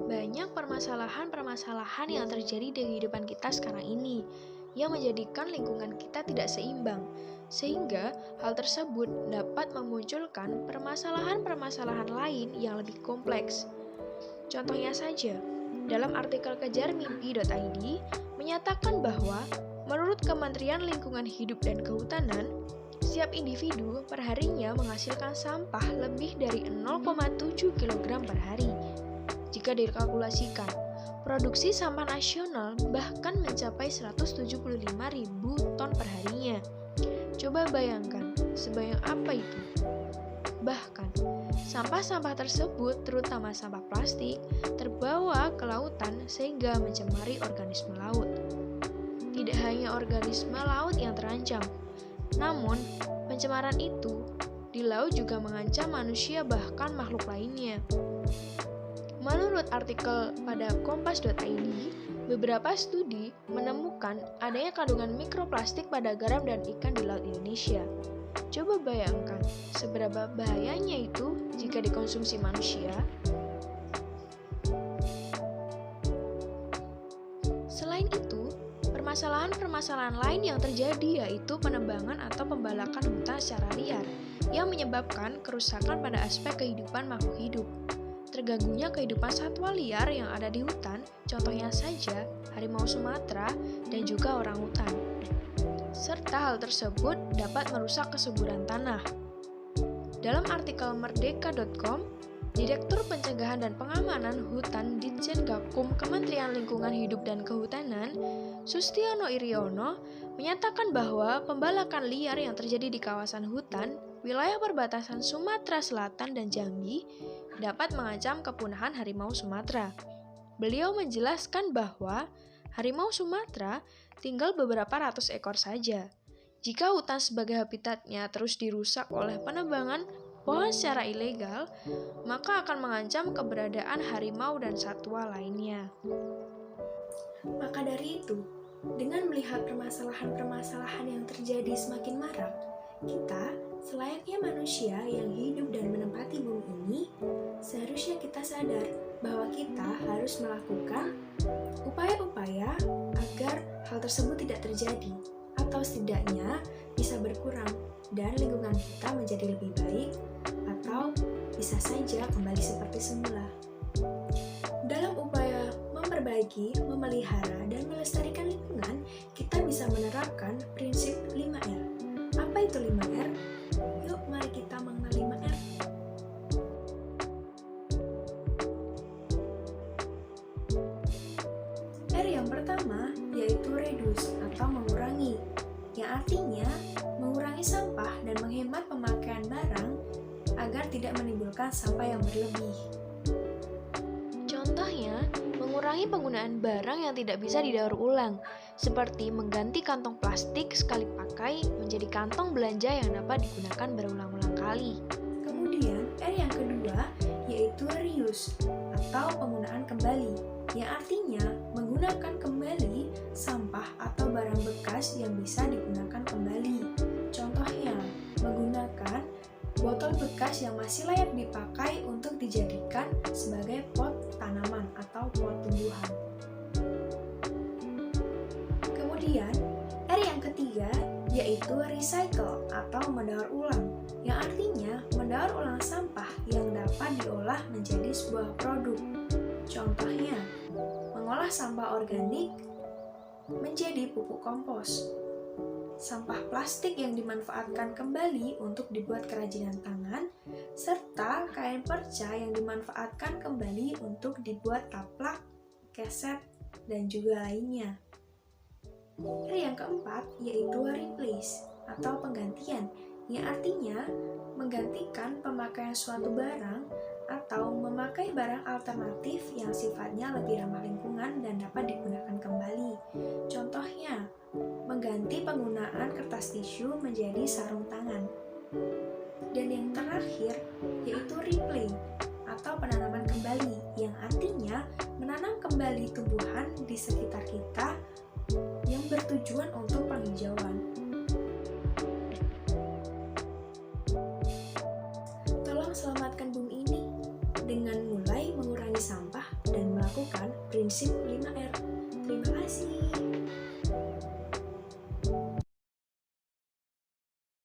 Banyak permasalahan-permasalahan yang terjadi di kehidupan kita sekarang ini yang menjadikan lingkungan kita tidak seimbang, sehingga hal tersebut dapat memunculkan permasalahan-permasalahan lain yang lebih kompleks. Contohnya saja, dalam artikel kejarmimpi.id menyatakan bahwa menurut Kementerian Lingkungan Hidup dan Kehutanan, setiap individu perharinya menghasilkan sampah lebih dari 0,7 kg per hari. Jika dikalkulasikan, produksi sampah nasional bahkan mencapai 175.000 ton perharinya. Coba bayangkan, sebanyak apa itu? Bahkan, sampah-sampah tersebut, terutama sampah plastik, terbawa ke lautan sehingga mencemari organisme laut. Tidak hanya organisme laut yang terancam, namun pencemaran itu di laut juga mengancam manusia bahkan makhluk lainnya. Menurut artikel pada kompas.id, beberapa studi menemukan adanya kandungan mikroplastik pada garam dan ikan di laut Indonesia. Coba bayangkan, seberapa bahayanya itu jika dikonsumsi manusia. Selain itu, permasalahan-permasalahan lain yang terjadi yaitu penebangan atau pembalakan hutan secara liar yang menyebabkan kerusakan pada aspek kehidupan makhluk hidup. Terganggunya kehidupan satwa liar yang ada di hutan, contohnya saja harimau Sumatera dan juga orangutan. Serta hal tersebut dapat merusak kesuburan tanah. Dalam artikel merdeka.com, Direktur Pencegahan dan Pengamanan Hutan Ditjen Gakum Kementerian Lingkungan Hidup dan Kehutanan, Sustiono Iryono, menyatakan bahwa pembalakan liar yang terjadi di kawasan hutan, wilayah perbatasan Sumatera Selatan dan Jambi, dapat mengancam kepunahan harimau Sumatera. Beliau menjelaskan bahwa harimau Sumatera tinggal beberapa ratus ekor saja. Jika hutan sebagai habitatnya terus dirusak oleh penebangan pohon secara ilegal, maka akan mengancam keberadaan harimau dan satwa lainnya. Maka dari itu, dengan melihat permasalahan-permasalahan yang terjadi semakin marak, kita selayaknya manusia yang hidup dan menempati bumi ini, seharusnya kita sadar bahwa kita harus melakukan upaya-upaya agar hal tersebut tidak terjadi, atau setidaknya bisa berkurang dan lingkungan kita menjadi lebih baik, atau bisa saja kembali seperti semula. Dalam upaya memperbaiki, memelihara, dan melestarikan lingkungan, kita bisa menerapkan prinsip 5R. Apa itu 5R? Yuk, mari kita mengenal 5R. R yang pertama yaitu reduce atau mengurangi, yang artinya mengurangi sampah dan menghemat pemakaian barang agar tidak menimbulkan sampah yang berlebih. Contohnya, mengurangi penggunaan barang yang tidak bisa didaur ulang, seperti mengganti kantong plastik sekali pakai menjadi kantong belanja yang dapat digunakan berulang-ulang kali. Kemudian, R yang kedua yaitu reuse atau penggunaan kembali, yang artinya menggunakan kembali sampah atau barang bekas yang bisa digunakan kembali. Contohnya, menggunakan botol bekas yang masih layak dipakai untuk dijadikan sebagai pot tanaman atau pot tumbuhan. Kemudian, R yang ketiga yaitu recycle atau mendaur ulang, yang artinya mendaur ulang sampah yang dapat diolah menjadi sebuah produk. Contohnya, mengolah sampah organik menjadi pupuk kompos, sampah plastik yang dimanfaatkan kembali untuk dibuat kerajinan tangan, serta kain perca yang dimanfaatkan kembali untuk dibuat taplak, keset, dan juga lainnya. R yang keempat yaitu replace atau penggantian, yang artinya menggantikan pemakaian suatu barang atau memakai barang alternatif yang sifatnya lebih ramah lingkungan dan dapat digunakan kembali. Contohnya, mengganti penggunaan kertas tisu menjadi sarung tangan. Dan yang terakhir yaitu replay atau penanaman kembali, yang artinya menanam kembali tumbuhan di sekitar kita yang bertujuan untuk penghijauan. Tolong selamatkan prinsip 5R. Terima kasih.